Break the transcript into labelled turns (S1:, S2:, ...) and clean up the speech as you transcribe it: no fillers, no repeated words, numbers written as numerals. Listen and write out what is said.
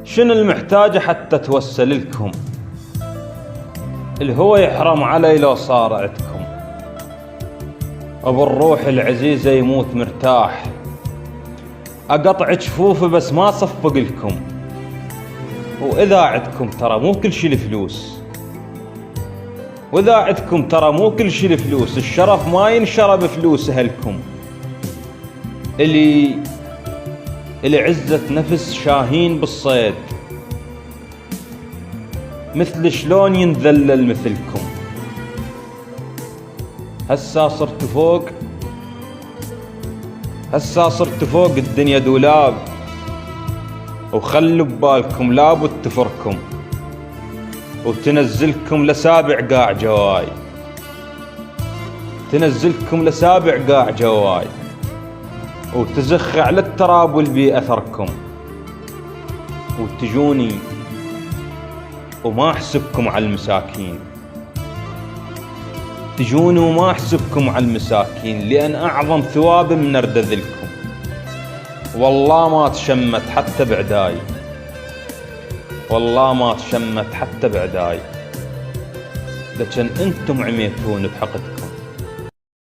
S1: شنو المحتاجة حتى توسل لكم؟ الهوى يحرم علي لو صار عدكم، ابو الروح العزيزة يموت مرتاح، اقطع جفوفه بس ما صفق لكم. واذا عدكم ترى مو كل شي الفلوس، واذا عدكم ترى مو كل شي الفلوس، الشرف ما ينشرى بفلوس اهلكم. اللي عزة نفس شاهين بالصيد، مثل شلون ينذلل مثلكم. هسا صرت فوق الدنيا دولاب، وخلوا ببالكم لابد تفركم وتنزلكم لسابع قاع جواي، تنزلكم لسابع قاع جواي، وتزخ على التراب والبي اثركم، وتجوني وما احسبكم على المساكين، تجوني وما احسبكم على المساكين، لان اعظم ثواب من اردذلكم. والله ما تشمت حتى بعداي، والله ما تشمت حتى بعداي، لكن انتم عميتون بحقدكم.